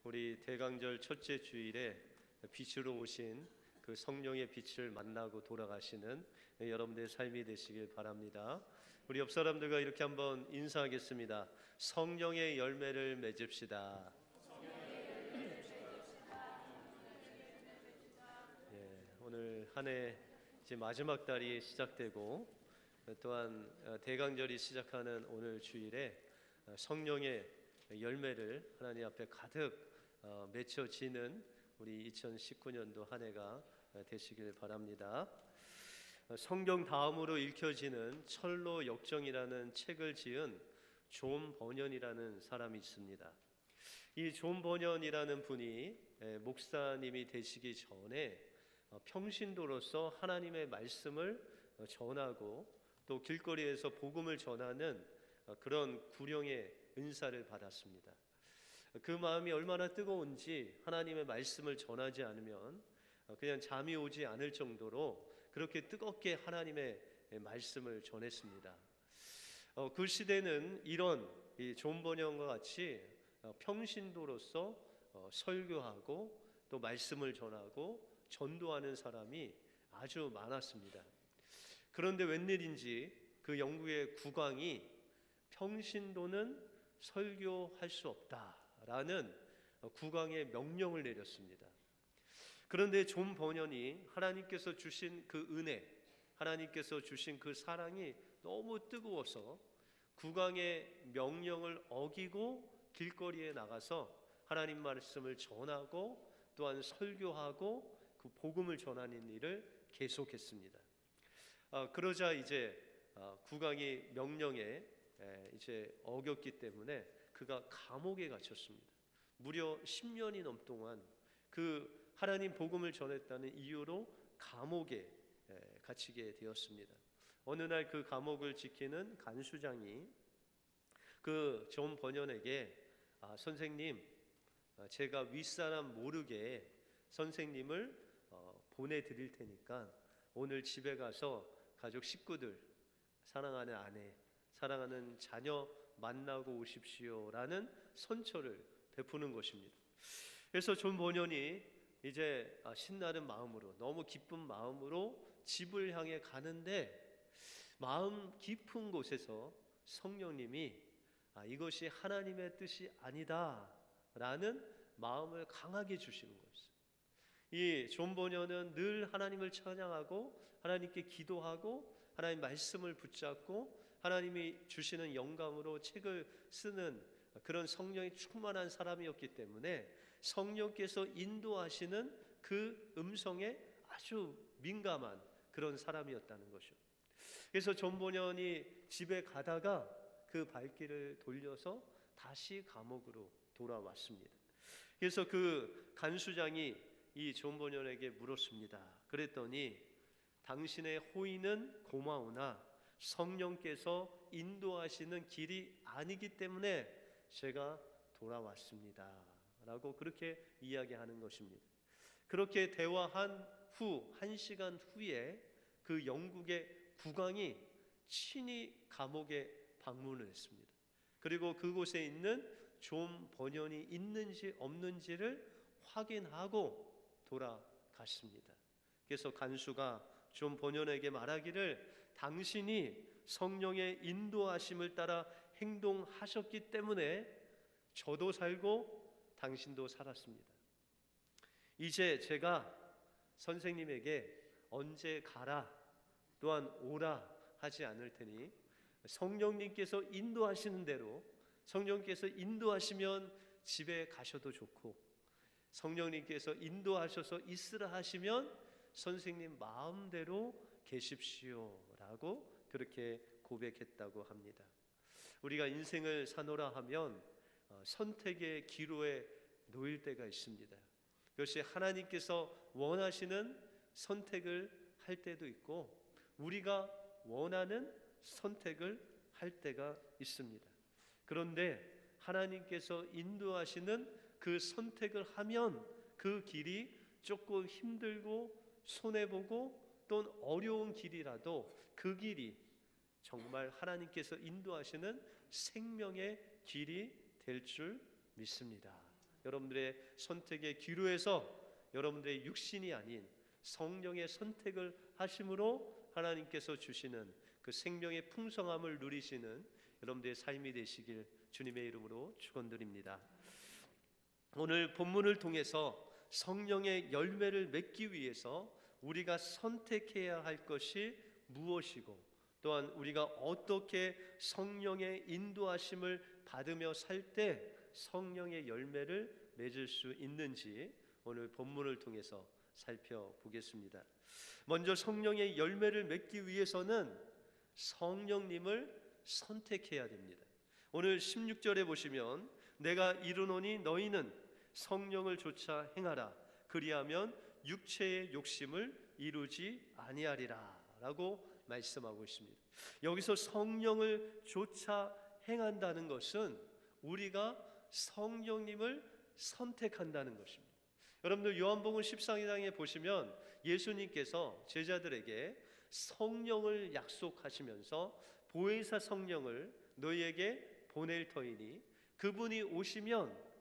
우리 대강절 첫째 주일에 빛으로 오신 그 성령의 빛을 만나고 돌아가시는 여러분들의 삶이 되시길 바랍니다. 우리 옆 사람들과 이렇게 한번 인사하겠습니다. 성령의 열매를 맺읍시다. 오늘 한 해 이제 마지막 달이 시작되고 또한 대강절이 시작하는 오늘 주일에 성령의 열매를 하나님 앞에 가득 맺혀지는 우리 2019년도 한 해가 되시길 바랍니다. 성경 다음으로 읽혀지는 철로 역정이라는 책을 지은 존 버년이라는 사람이 있습니다. 이 존 버년이라는 분이 목사님이 되시기 전에 평신도로서 하나님의 말씀을 전하고 또 길거리에서 복음을 전하는 그런 구령의 은사를 받았습니다. 그 마음이 얼마나 뜨거운지 하나님의 말씀을 전하지 않으면 그냥 잠이 오지 않을 정도로 그렇게 뜨겁게 하나님의 말씀을 전했습니다. 그 시대는 이런 존 버년과 같이 평신도로서 설교하고 또 말씀을 전하고 전도하는 사람이 아주 많았습니다. 그런데 웬일인지 그 영국의 국왕이 평신도는 설교할 수 없다라는 국왕의 명령을 내렸습니다. 그런데 존 버년이 하나님께서 주신 그 은혜, 하나님께서 주신 그 사랑이 너무 뜨거워서 국왕의 명령을 어기고 길거리에 나가서 하나님 말씀을 전하고 또한 설교하고 그 복음을 전하는 일을 계속했습니다. 그러자 이제 국왕이 명령에 이제 어겼기 때문에 그가 감옥에 갇혔습니다. 무려 10년이 넘동안 그 하나님 복음을 전했다는 이유로 감옥에 갇히게 되었습니다. 어느 날 그 감옥을 지키는 간수장이 그 존 버년에게 선생님, 제가 윗사람 모르게 선생님을 보내드릴 테니까 오늘 집에 가서 가족 식구들, 사랑하는 아내, 사랑하는 자녀 만나고 오십시오라는 선처를 베푸는 것입니다. 그래서 존 버년이 이제 신나는 마음으로, 너무 기쁜 마음으로 집을 향해 가는데 마음 깊은 곳에서 성령님이 이것이 하나님의 뜻이 아니다 라는 마음을 강하게 주시는 거였어요. 이 존 버년은 늘 하나님을 찬양하고 하나님께 기도하고 하나님 말씀을 붙잡고 하나님이 주시는 영감으로 책을 쓰는 그런 성령이 충만한 사람이었기 때문에 성령께서 인도하시는 그 음성에 아주 민감한 그런 사람이었다는 것이죠. 그래서 존 버년이 집에 가다가 그 발길을 돌려서 다시 감옥으로 돌아왔습니다. 그래서 그 간수장이 이 존 버년에게 물었습니다. 그랬더니 당신의 호의는 고마우나 성령께서 인도하시는 길이 아니기 때문에 제가 돌아왔습니다 라고 그렇게 이야기하는 것입니다. 그렇게 대화한 후 1시간 후에 그 영국의 국왕이 친히 감옥에 방문을 했습니다. 그리고 그곳에 있는 존 버년이 있는지 없는지를 확인하고 돌아갔습니다. 그래서 간수가 존 버년에게 말하기를 당신이 성령의 인도하심을 따라 행동하셨기 때문에 저도 살고 당신도 살았습니다. 이제 제가 선생님에게 언제 가라 또한 오라 하지 않을 테니 성령님께서 인도하시는 대로 성령께서 인도하시면 집에 가셔도 좋고 성령님께서 인도하셔서 있으라 하시면 선생님 마음대로 계십시오 라고 그렇게 고백했다고 합니다. 우리가 인생을 사노라 하면 선택의 기로에 놓일 때가 있습니다. 그것이 하나님께서 원하시는 선택을 할 때도 있고 우리가 원하는 선택을 할 때가 있습니다. 그런데 하나님께서 인도하시는 그 선택을 하면 그 길이 조금 힘들고 손해보고 또는 어려운 길이라도 그 길이 정말 하나님께서 인도하시는 생명의 길이 될 줄 믿습니다. 여러분들의 선택의 기로에서 여러분들의 육신이 아닌 성령의 선택을 하심으로 하나님께서 주시는 그 생명의 풍성함을 누리시는 여러분들의 삶이 되시길 주님의 이름으로 축원드립니다. 오늘 본문을 통해서 성령의 열매를 맺기 위해서 우리가 선택해야 할 것이 무엇이고, 또한 우리가 어떻게 성령의 인도하심을 받으며 살 때 성령의 열매를 맺을 수 있는지 오늘 본문을 통해서 살펴보겠습니다. 먼저 성령의 열매를 맺기 위해서는 성령님을 선택해야 됩니다. 오늘 16절에 보시면 내가 이르노니 너희는 성령을 조차 행하라 그리하면 육체의 욕심을 이루지 아니하리라 라고 말씀하고 있습니다. 여기서 성령을 조차 행한다는 것은 우리가 성령님을 선택한다는 것입니다. 여러분들 요한복음 14장에 보시면 예수님께서 제자들에게 성령을 약속하시면서 보혜사 성령을 너희에게 보낼 터이니 그분이 오시면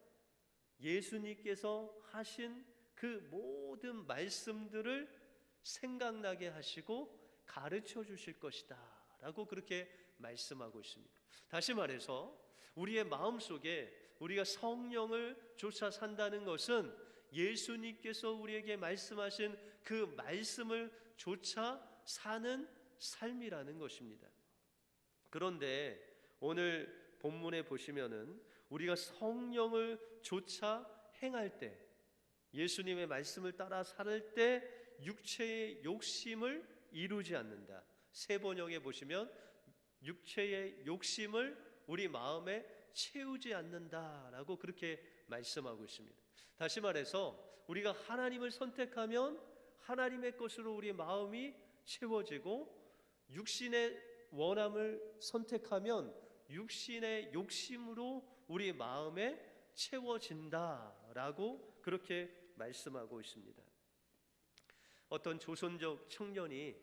예수님께서 하신 그 모든 말씀들을 생각나게 하시고 가르쳐 주실 것이다 라고 그렇게 말씀하고 있습니다. 다시 말해서 우리의 마음속에 우리가 성령을 쫓아 산다는 것은 예수님께서 우리에게 말씀하신 그 말씀을 쫓아 사는 삶이라는 것입니다. 그런데 오늘 본문에 보시면은 우리가 성령을 쫓아 행할 때, 예수님의 말씀을 따라 살 때 육체의 욕심을 이루지 않는다. 새 번역에 보시면 육체의 욕심을 우리 마음에 채우지 않는다라고 그렇게 말씀하고 있습니다. 다시 말해서 우리가 하나님을 선택하면 하나님의 것으로 우리 마음이 채워지고, 육신의 원함을 선택하면 육신의 욕심으로 우리 마음에 채워진다라고 그렇게 말씀하고 있습니다. 어떤 조선족 청년이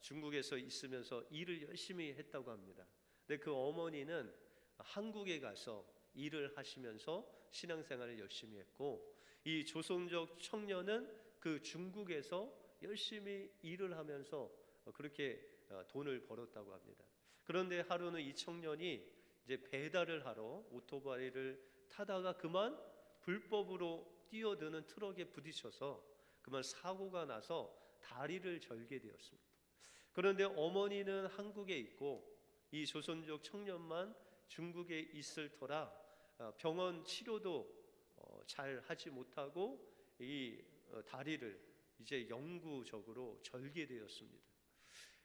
중국에서 있으면서 일을 열심히 했다고 합니다. 근데 그 어머니는 한국에 가서 일을 하시면서 신앙생활을 열심히 했고, 이 조선족 청년은 그 중국에서 열심히 일을 하면서 그렇게 돈을 벌었다고 합니다. 그런데 하루는 이 청년이 이제 배달을 하러 오토바이를 타다가 그만 불법으로 뛰어드는 트럭에 부딪혀서 그만 사고가 나서 다리를 절게 되었습니다. 그런데 어머니는 한국에 있고 이 조선족 청년만 중국에 있을 터라 병원 치료도 잘 하지 못하고 이 다리를 이제 영구적으로 절게 되었습니다.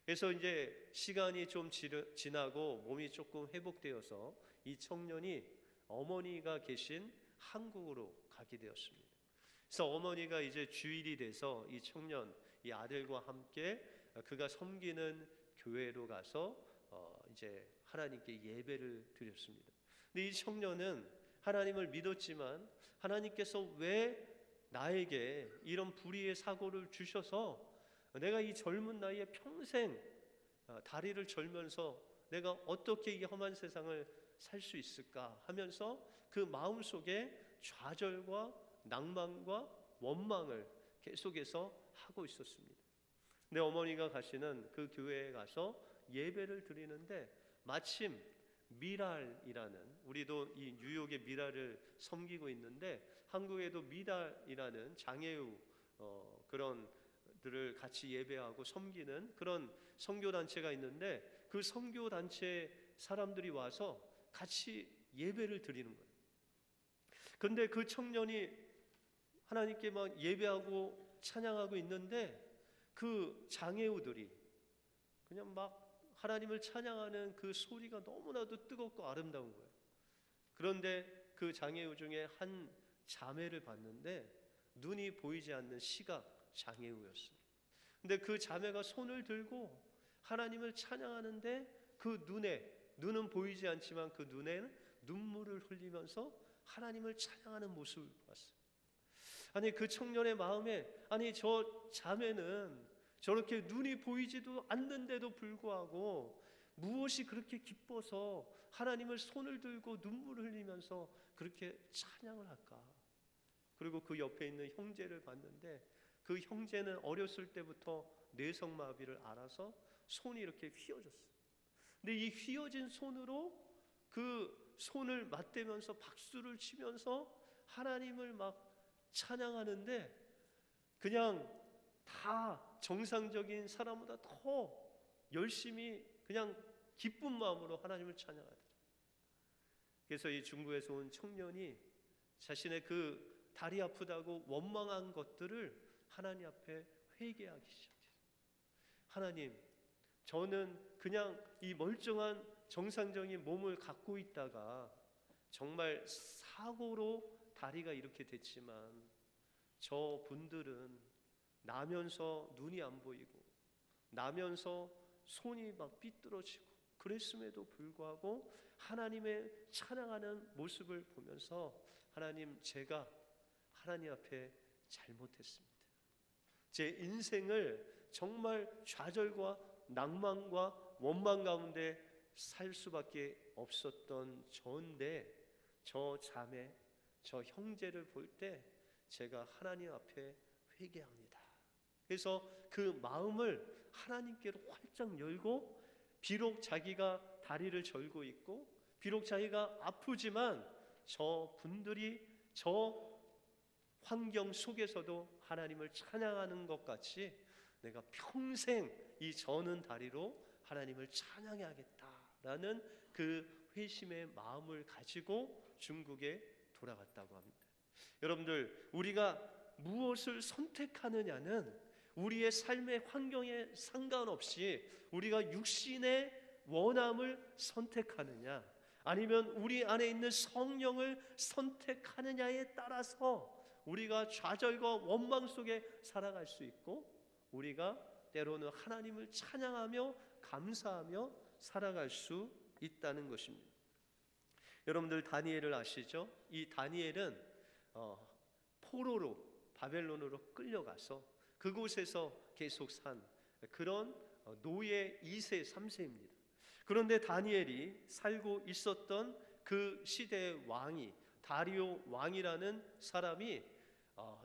그래서 이제 시간이 좀 지나고 몸이 조금 회복되어서 이 청년이 어머니가 계신 한국으로 가게 되었습니다. 그래서 어머니가 이제 주일이 돼서 이 청년, 이 아들과 함께 그가 섬기는 교회로 가서 이제 하나님께 예배를 드렸습니다. 근데 이 청년은 하나님을 믿었지만 하나님께서 왜 나에게 이런 불의의 사고를 주셔서 내가 이 젊은 나이에 평생 다리를 절면서 내가 어떻게 이 험한 세상을 살 수 있을까 하면서 그 마음속에 좌절과 낭만과 원망을 계속해서 하고 있었습니다. 근데 어머니가 가시는 그 교회에 가서 예배를 드리는데 마침 미랄이라는, 우리도 이 뉴욕의 미랄을 섬기고 있는데 한국에도 미랄이라는 장애우 그런 들을 같이 예배하고 섬기는 그런 선교단체가 있는데 그 선교단체 사람들이 와서 같이 예배를 드리는 거예요. 근데 그 청년이 하나님께 막 예배하고 찬양하고 있는데 그 장애우들이 그냥 막 하나님을 찬양하는 그 소리가 너무나도 뜨겁고 아름다운 거예요. 그런데 그 장애우 중에 한 자매를 봤는데 눈이 보이지 않는 시각 장애우였어요. 근데 그 자매가 손을 들고 하나님을 찬양하는데 그 눈은 보이지 않지만 그 눈에는 눈물을 흘리면서 하나님을 찬양하는 모습을 봤어요. 아니 그 청년의 마음에, 아니 저 자매는 저렇게 눈이 보이지도 않는데도 불구하고 무엇이 그렇게 기뻐서 하나님을 손을 들고 눈물을 흘리면서 그렇게 찬양을 할까? 그리고 그 옆에 있는 형제를 봤는데 그 형제는 어렸을 때부터 뇌성마비를 앓아서 손이 이렇게 휘어졌어요. 근데 이 휘어진 손으로 그 손을 맞대면서 박수를 치면서 하나님을 막 찬양하는데 그냥 다 정상적인 사람보다 더 열심히 그냥 기쁜 마음으로 하나님을 찬양하더라. 그래서 이 중국에서 온 청년이 자신의 그 다리 아프다고 원망한 것들을 하나님 앞에 회개하기 시작했어요. 하나님, 저는 그냥 이 멀쩡한 정상적인 몸을 갖고 있다가 정말 사고로 다리가 이렇게 됐지만 저 분들은 나면서 눈이 안 보이고 나면서 손이 막 삐뚤어지고 그랬음에도 불구하고 하나님의 찬양하는 모습을 보면서 하나님, 제가 하나님 앞에 잘못했습니다. 제 인생을 정말 좌절과 낭만과 원망 가운데 살 수밖에 없었던 저인데 저 자매, 저 형제를 볼 때 제가 하나님 앞에 회개합니다. 그래서 그 마음을 하나님께로 활짝 열고 비록 자기가 다리를 절고 있고 비록 자기가 아프지만 저 분들이 저 환경 속에서도 하나님을 찬양하는 것 같이 내가 평생 이 저는 다리로 하나님을 찬양해야겠다라는 그 회심의 마음을 가지고 중국에 돌아갔다고 합니다. 여러분들, 우리가 무엇을 선택하느냐는 우리의 삶의 환경에 상관없이 우리가 육신의 원함을 선택하느냐 아니면 우리 안에 있는 성령을 선택하느냐에 따라서 우리가 좌절과 원망 속에 살아갈 수 있고 우리가 때로는 하나님을 찬양하며 감사하며 살아갈 수 있다는 것입니다. 여러분들 다니엘을 아시죠? 이 다니엘은 포로로 바벨론으로 끌려가서 그곳에서 계속 산 그런 노예 2세 3세입니다. 그런데 다니엘이 살고 있었던 그 시대의 왕이 다리오 왕이라는 사람이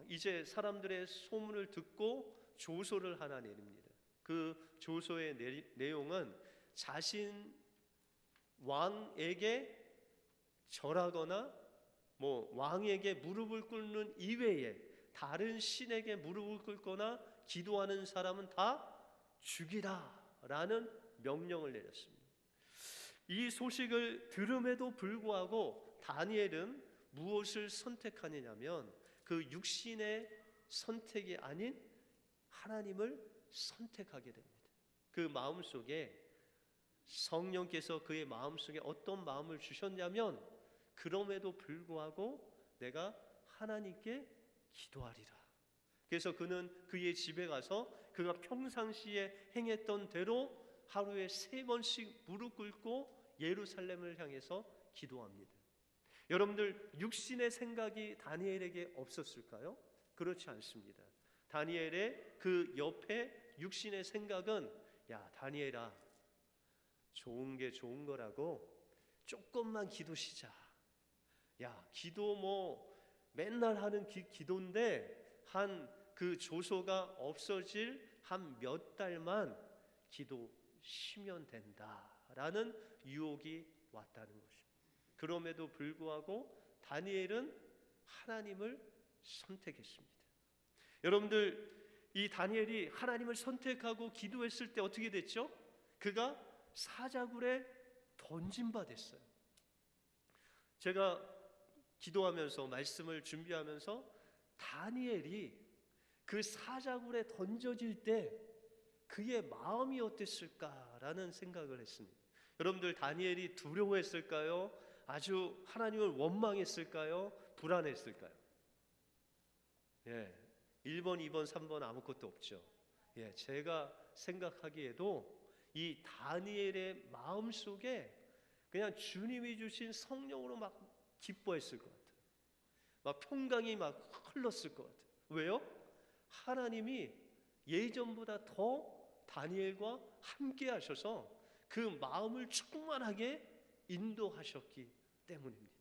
이제 사람들의 소문을 듣고 조소를 하나 내립니다. 그 조소의 내용은 자신 왕에게 절하거나 왕에게 무릎을 꿇는 이외에 다른 신에게 무릎을 꿇거나 기도하는 사람은 다 죽이라라는 명령을 내렸습니다. 이 소식을 들음에도 불구하고 다니엘은 무엇을 선택하느냐면 그 육신의 선택이 아닌 하나님을 선택하게 됩니다. 그 마음속에 성령께서 그의 마음속에 어떤 마음을 주셨냐면 그럼에도 불구하고 내가 하나님께 기도하리라. 그래서 그는 그의 집에 가서 그가 평상시에 행했던 대로 하루에 3번씩 무릎 꿇고 예루살렘을 향해서 기도합니다. 여러분들, 육신의 생각이 다니엘에게 없었을까요? 그렇지 않습니다. 다니엘의 그 옆에 육신의 생각은 야 다니엘아, 좋은 게 좋은 거라고 조금만 기도 쉬자. 야 기도 맨날 하는 기도인데 한 그 조소가 없어질 한 몇 달만 기도 쉬면 된다라는 유혹이 왔다는 것입니다. 그럼에도 불구하고 다니엘은 하나님을 선택했습니다. 여러분들, 이 다니엘이 하나님을 선택하고 기도했을 때 어떻게 됐죠? 그가 사자굴에 던진 바 됐어요. 제가 기도하면서 말씀을 준비하면서 다니엘이 그 사자굴에 던져질 때 그의 마음이 어땠을까라는 생각을 했습니다. 여러분들, 다니엘이 두려워했을까요? 아주 하나님을 원망했을까요? 불안했을까요? 1번, 2번, 3번 아무것도 없죠. 제가 생각하기에도 이 다니엘의 마음속에 그냥 주님이 주신 성령으로 막 기뻐했을 것 같아요. 막 평강이 막 흘렀을 것 같아요. 왜요? 하나님이 예전보다 더 다니엘과 함께 하셔서 그 마음을 충만하게 인도하셨기 때문입니다.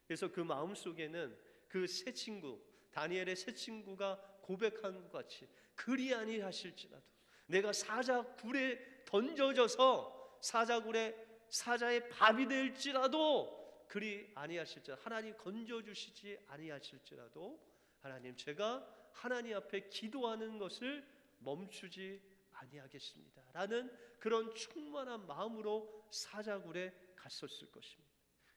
그래서 그 마음 속에는 그 새 친구, 다니엘의 새 친구가 고백한 것 같이 그리 아니하실지라도 내가 사자굴에 던져져서 사자의 밥이 될지라도 그리 아니하실지라도, 하나님 건져주시지 아니하실지라도 하나님, 제가 하나님 앞에 기도하는 것을 멈추지 아니하겠습니다 라는 그런 충만한 마음으로 사자굴에 갔었을 것입니다.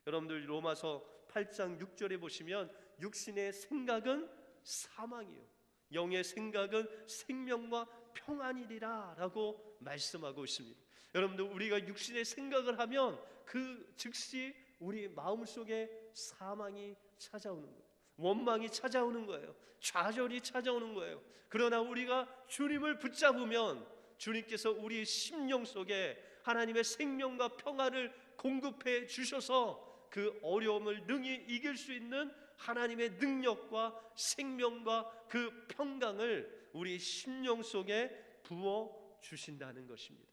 여러분들 로마서 8장 6절에 보시면 육신의 생각은 사망이요 영의 생각은 생명과 평안이리라 라고 말씀하고 있습니다. 여러분들, 우리가 육신의 생각을 하면 그 즉시 우리 마음속에 사망이 찾아오는 거예요. 원망이 찾아오는 거예요. 좌절이 찾아오는 거예요. 그러나 우리가 주님을 붙잡으면 주님께서 우리 심령 속에 하나님의 생명과 평안을 공급해 주셔서 그 어려움을 능히 이길 수 있는 하나님의 능력과 생명과 그 평강을 우리 심령 속에 부어 주신다는 것입니다.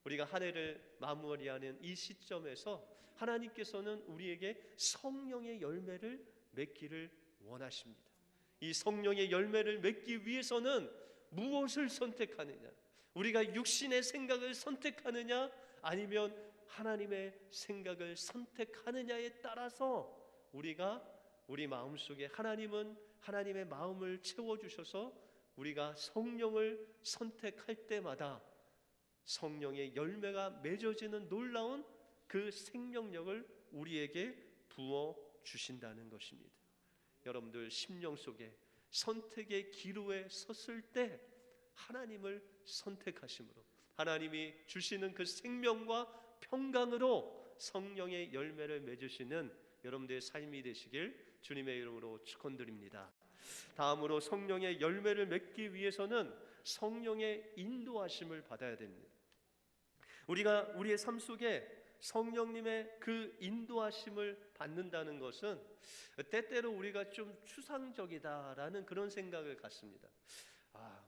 우리가 한 해를 마무리하는 이 시점에서 하나님께서는 우리에게 성령의 열매를 맺기를 원하십니다. 이 성령의 열매를 맺기 위해서는 무엇을 선택하느냐? 우리가 육신의 생각을 선택하느냐 아니면 하나님의 생각을 선택하느냐에 따라서 우리 마음속에 하나님은 하나님의 마음을 채워주셔서 우리가 성령을 선택할 때마다 성령의 열매가 맺어지는 놀라운 그 생명력을 우리에게 부어 주신다는 것입니다. 여러분들 심령 속에 선택의 기로에 섰을 때 하나님을 선택하심으로 하나님이 주시는 그 생명과 평강으로 성령의 열매를 맺으시는 여러분들의 삶이 되시길 주님의 이름으로 축원드립니다. 다음으로 성령의 열매를 맺기 위해서는 성령의 인도하심을 받아야 됩니다. 우리가 우리의 삶 속에 성령님의 그 인도하심을 받는다는 것은 때때로 우리가 좀 추상적이다라는 그런 생각을 갖습니다.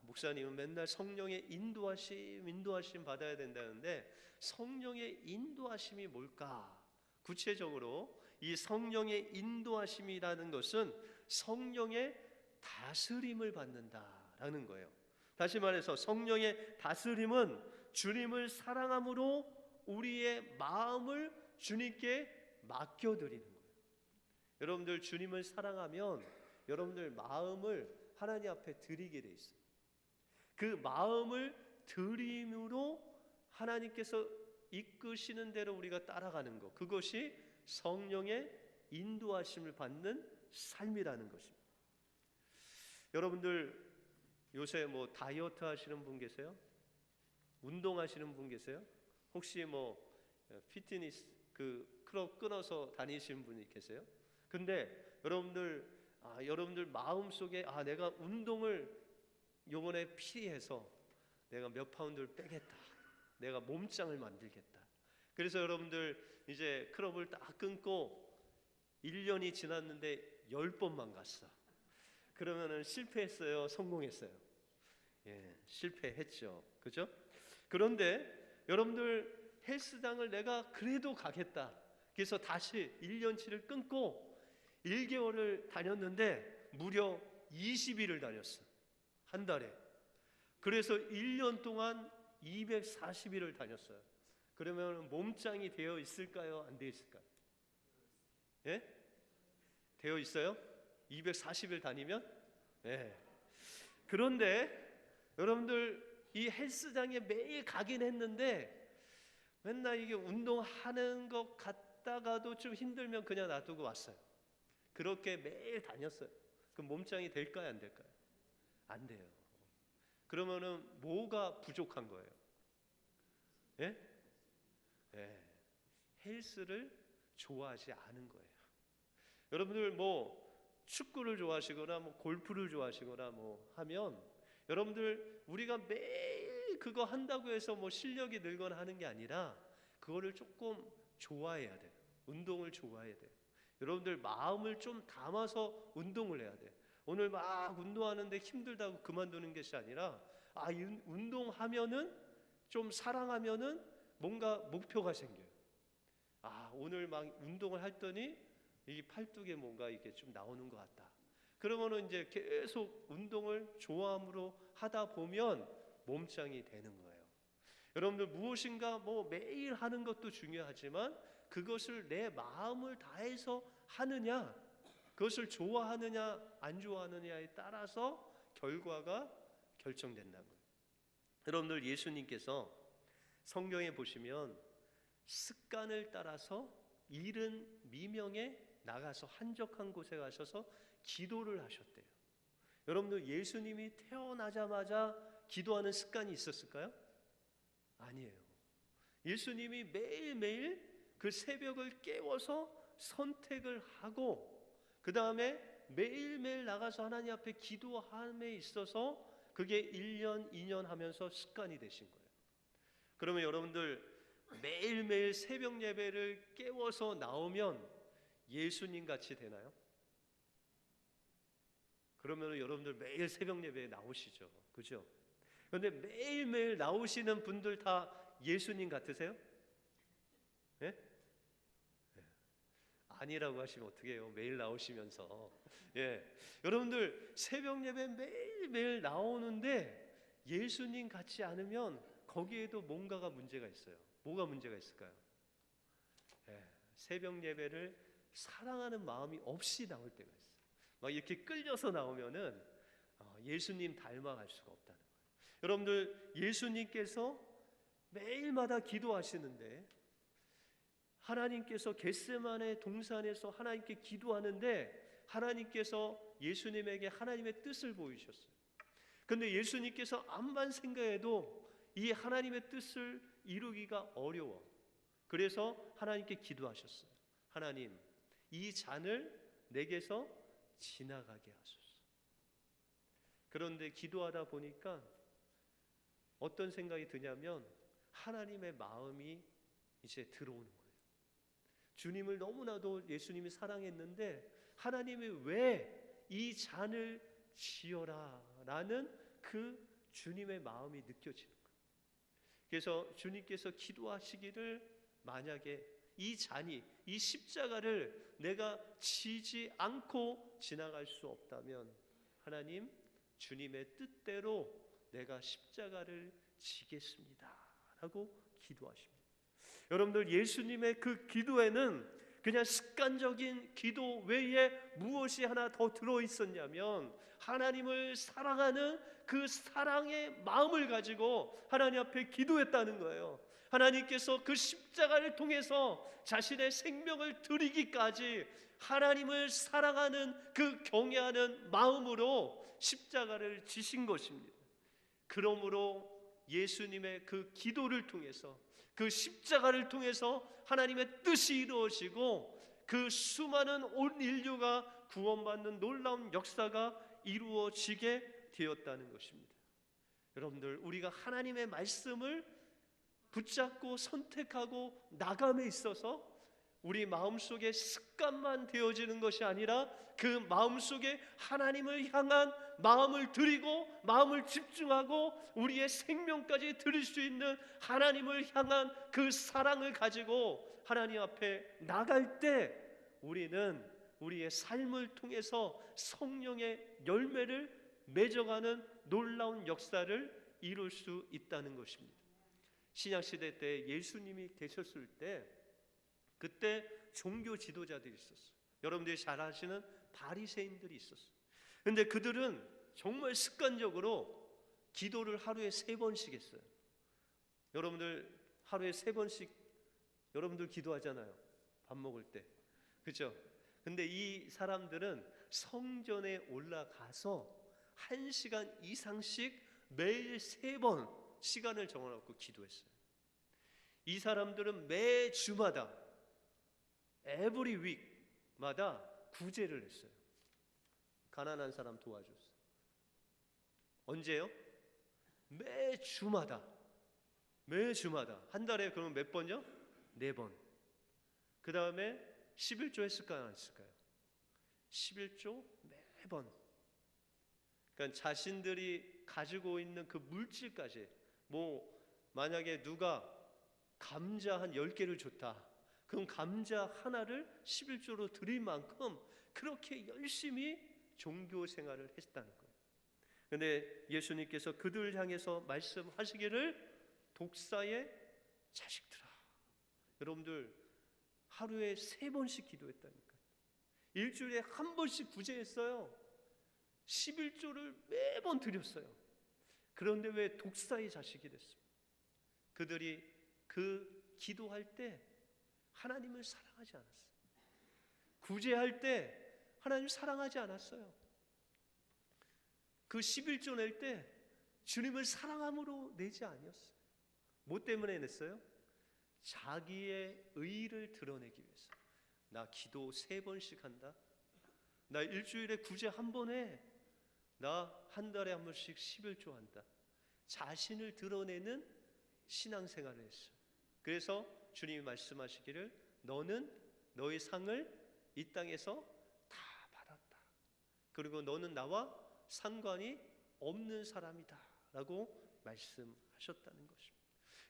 목사님은 맨날 성령의 인도하심 받아야 된다는데 성령의 인도하심이 뭘까? 구체적으로 이 성령의 인도하심이라는 것은 성령의 다스림을 받는다라는 거예요. 다시 말해서 성령의 다스림은 주님을 사랑함으로 우리의 마음을 주님께 맡겨드리는 거예요. 여러분들 주님을 사랑하면 여러분들 마음을 하나님 앞에 드리게 돼 있어요. 그 마음을 드림으로 하나님께서 이끄시는 대로 우리가 따라가는 것, 그것이 성령의 인도하심을 받는 삶이라는 것입니다. 여러분들 요새 뭐 다이어트 하시는 분 계세요? 운동하시는 분 계세요? 혹시 뭐 피트니스 그 클럽 끊어서 다니시는 분이 계세요? 근데 여러분들 마음속에 내가 운동을 요번에 필히해서 내가 몇 파운드를 빼겠다, 내가 몸짱을 만들겠다. 그래서 여러분들 이제 클럽을 딱 끊고 1년이 지났는데 10번만 갔어. 그러면은 실패했어요? 성공했어요? 실패했죠. 그죠? 그런데 여러분들 헬스장을 내가 그래도 가겠다. 그래서 다시 1년치를 끊고 1개월을 다녔는데 무려 20일을 다녔어. 한 달에. 그래서 1년 동안 240일을 다녔어요. 그러면 몸짱이 되어 있을까요? 안 되어 있을까요? 예? 되어 있어요? 240일 다니면? 예. 그런데 여러분들 이 헬스장에 매일 가긴 했는데 맨날 이게 운동하는 것 같다가도 좀 힘들면 그냥 놔두고 왔어요. 그렇게 매일 다녔어요. 그럼 몸짱이 될까요? 안 될까요? 안 돼요. 그러면은 뭐가 부족한 거예요? 예? 헬스를 좋아하지 않은 거예요. 여러분들 뭐 축구를 좋아하시거나 뭐 골프를 좋아하시거나 뭐 하면 여러분들 우리가 매일 그거 한다고 해서 뭐 실력이 늘거나 하는 게 아니라 그거를 조금 좋아해야 돼요. 운동을 좋아해야 돼요. 여러분들 마음을 좀 담아서 운동을 해야 돼요. 오늘 막 운동하는데 힘들다고 그만두는 것이 아니라 운동하면은 좀 사랑하면은 뭔가 목표가 생겨요. 오늘 막 운동을 했더니 이 팔뚝에 뭔가 이게 좀 나오는 것 같다. 그러면은 이제 계속 운동을 좋아함으로 하다 보면 몸짱이 되는 거예요. 여러분들 무엇인가 매일 하는 것도 중요하지만 그것을 내 마음을 다해서 하느냐, 그것을 좋아하느냐 안 좋아하느냐에 따라서 결과가 결정된다는 거예요. 여러분들 예수님께서 성경에 보시면 습관을 따라서 이른 미명에 나가서 한적한 곳에 가셔서 기도를 하셨대요. 여러분들 예수님이 태어나자마자 기도하는 습관이 있었을까요? 아니에요. 예수님이 매일매일 그 새벽을 깨워서 선택을 하고 그 다음에 매일매일 나가서 하나님 앞에 기도함에 있어서 그게 1년, 2년 하면서 습관이 되신 거예요. 그러면 여러분들 매일매일 새벽 예배를 깨워서 나오면 예수님 같이 되나요? 그러면 여러분들 매일 새벽 예배에 나오시죠. 그죠? 그런데 매일매일 나오시는 분들 다 예수님 같으세요? 예? 아니라고 하시면 어떻게 해요? 매일 나오시면서. 여러분들 새벽 예배 매일매일 나오는데 예수님 같지 않으면 거기에도 뭔가가 문제가 있어요. 뭐가 문제가 있을까요? 새벽 예배를 사랑하는 마음이 없이 나올 때가 있어요. 막 이렇게 끌려서 나오면은 예수님 닮아갈 수가 없다는 거예요. 여러분들 예수님께서 매일마다 기도하시는데 하나님께서 겟세마네 동산에서 하나님께 기도하는데 하나님께서 예수님에게 하나님의 뜻을 보이셨어요. 그런데 예수님께서 암만 생각해도 이 하나님의 뜻을 이루기가 어려워. 그래서 하나님께 기도하셨어요. 하나님, 이 잔을 내게서 지나가게 하소서. 그런데 기도하다 보니까 어떤 생각이 드냐면 하나님의 마음이 이제 들어오는 거예요. 주님을 너무나도 예수님이 사랑했는데 하나님이 왜 이 잔을 지어라 라는 그 주님의 마음이 느껴지는 거예요. 그래서 주님께서 기도하시기를 만약에 이 잔이, 이 십자가를 내가 지지 않고 지나갈 수 없다면 하나님, 주님의 뜻대로 내가 십자가를 지겠습니다 라고 기도하십니다. 여러분들 예수님의 그 기도에는 그냥 습관적인 기도 외에 무엇이 하나 더 들어있었냐면 하나님을 사랑하는 그 사랑의 마음을 가지고 하나님 앞에 기도했다는 거예요. 하나님께서 그 십자가를 통해서 자신의 생명을 드리기까지 하나님을 사랑하는 그 경외하는 마음으로 십자가를 지신 것입니다. 그러므로 예수님의 그 기도를 통해서 그 십자가를 통해서 하나님의 뜻이 이루어지고 그 수많은 온 인류가 구원받는 놀라운 역사가 이루어지게 되었다는 것입니다. 여러분들 우리가 하나님의 말씀을 붙잡고 선택하고 나감에 있어서 우리 마음속에 습관만 되어지는 것이 아니라 그 마음속에 하나님을 향한 마음을 드리고 마음을 집중하고 우리의 생명까지 드릴 수 있는 하나님을 향한 그 사랑을 가지고 하나님 앞에 나갈 때 우리는 우리의 삶을 통해서 성령의 열매를 맺어가는 놀라운 역사를 이룰 수 있다는 것입니다. 신약시대 때 예수님이 계셨을 때 그때 종교 지도자들이 있었어요. 여러분들이 잘 아시는 바리새인들이 있었어요. 그런데 그들은 정말 습관적으로 기도를 하루에 3번씩 했어요. 여러분들 하루에 3번씩 여러분들 기도하잖아요. 밥 먹을 때. 그렇죠? 근데 이 사람들은 성전에 올라가서 1시간 이상씩 매일 3번 시간을 정해놓고 기도했어요. 이 사람들은 매 주마다 every week마다 구제를 했어요. 가난한 사람 도와줬어요. 언제요? 매 주마다 한 달에 그러면 몇 번요? 4번. 그 다음에 11조 했을까요? 안 했을까요? 11조 매번. 그러니까 자신들이 가지고 있는 그 물질까지 만약에 누가 감자 한 10개를 줬다. 그럼 감자 하나를 11조로 드릴 만큼 그렇게 열심히 종교 생활을 했다는 거예요. 그런데 예수님께서 그들을 향해서 말씀하시기를 독사의 자식들아. 여러분들 하루에 3번씩 기도했다니까요. 일주일에 한 번씩 구제했어요. 11조를 매번 드렸어요. 그런데 왜 독사의 자식이 됐습니까? 그들이 그 기도할 때 하나님을 사랑하지 않았어요. 구제할 때 하나님을 사랑하지 않았어요. 그 11조 낼 때 주님을 사랑함으로 내지 아니었어요. 뭐 때문에 냈어요? 자기의 의의를 드러내기 위해서. 나 기도 3번씩 한다. 나 일주일에 구제 한 번 해. 나 한 달에 한 번씩 11조 한다. 자신을 드러내는 신앙생활을 했어요. 그래서 주님이 말씀하시기를 너는 너의 상을 이 땅에서 다 받았다. 그리고 너는 나와 상관이 없는 사람이다 라고 말씀하셨다는 것입니다.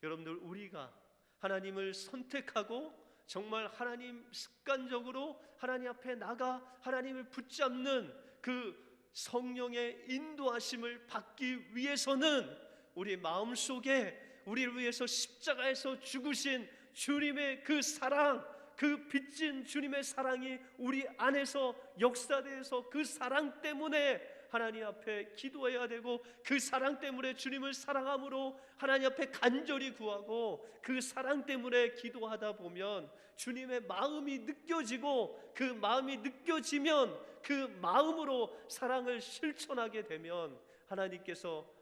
여러분들, 우리가 하나님을 선택하고 정말 하나님 습관적으로 하나님 앞에 나가 하나님을 붙잡는 그 성령의 인도하심을 받기 위해서는 우리 마음속에 우리를 위해서 십자가에서 죽으신 주님의 그 사랑, 그 빚진 주님의 사랑이 우리 안에서 역사돼서 그 사랑 때문에 하나님 앞에 기도해야 되고, 그 사랑 때문에 주님을 사랑함으로 하나님 앞에 간절히 구하고, 그 사랑 때문에 기도하다 보면 주님의 마음이 느껴지고, 그 마음이 느껴지면 그 마음으로 사랑을 실천하게 되면 하나님께서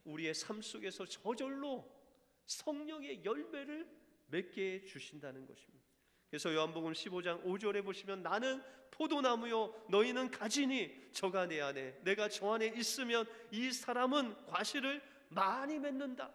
우리의 삶 속에서 저절로 성령의 열매를 맺게 해 주신다는 것입니다. 그래서 요한복음 15장 5절에 보시면 나는 포도나무요 너희는 가지니 저가 내 안에 내가 저 안에 있으면 이 사람은 과실을 많이 맺는다.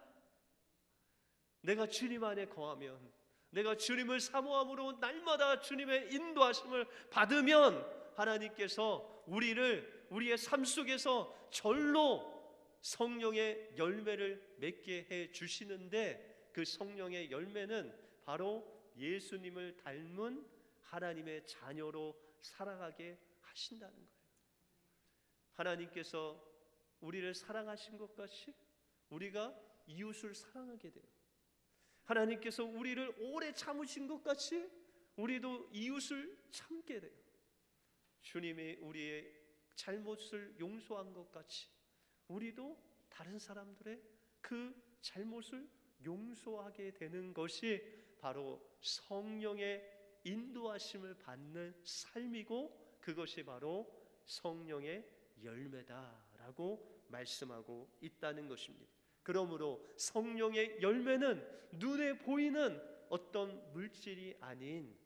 내가 주님 안에 거하면, 내가 주님을 사모함으로 날마다 주님의 인도하심을 받으면 하나님께서 우리의 삶 속에서 절로 성령의 열매를 맺게 해 주시는데, 그 성령의 열매는 바로 예수님을 닮은 하나님의 자녀로 살아가게 하신다는 거예요. 하나님께서 우리를 사랑하신 것 같이 우리가 이웃을 사랑하게 돼요. 하나님께서 우리를 오래 참으신 것 같이 우리도 이웃을 참게 돼요. 주님이 우리의 잘못을 용서한 것 같이 우리도 다른 사람들의 그 잘못을 용서하게 되는 것이 바로 성령의 인도하심을 받는 삶이고, 그것이 바로 성령의 열매다라고 말씀하고 있다는 것입니다. 그러므로 성령의 열매는 눈에 보이는 어떤 물질이 아닌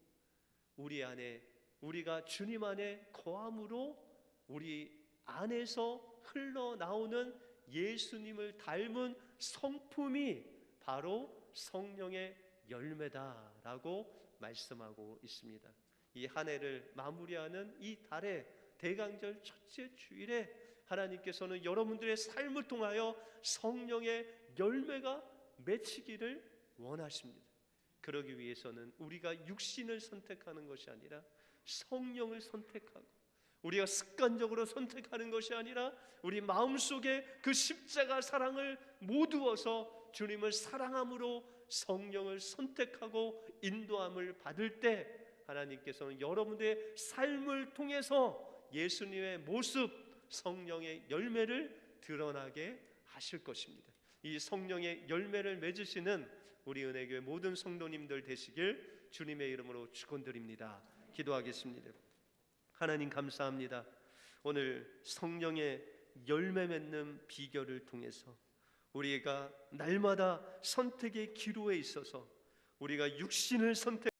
우리 안에, 우리가 주님 안에 거함으로 우리 안에서 흘러나오는 예수님을 닮은 성품이 바로 성령의 열매다라고 말씀하고 있습니다. 이 한 해를 마무리하는 이 달의 대강절 첫째 주일에 하나님께서는 여러분들의 삶을 통하여 성령의 열매가 맺히기를 원하십니다. 그러기 위해서는 우리가 육신을 선택하는 것이 아니라 성령을 선택하고, 우리가 습관적으로 선택하는 것이 아니라 우리 마음속에 그 십자가 사랑을 모두어서 주님을 사랑함으로 성령을 선택하고 인도함을 받을 때 하나님께서는 여러분들의 삶을 통해서 예수님의 모습, 성령의 열매를 드러나게 하실 것입니다. 이 성령의 열매를 맺으시는 우리 은혜교회 모든 성도님들 되시길 주님의 이름으로 축원드립니다. 기도하겠습니다. 하나님 감사합니다. 오늘 성령의 열매 맺는 비결을 통해서 우리가 날마다 선택의 기로에 있어서 우리가 육신을 선택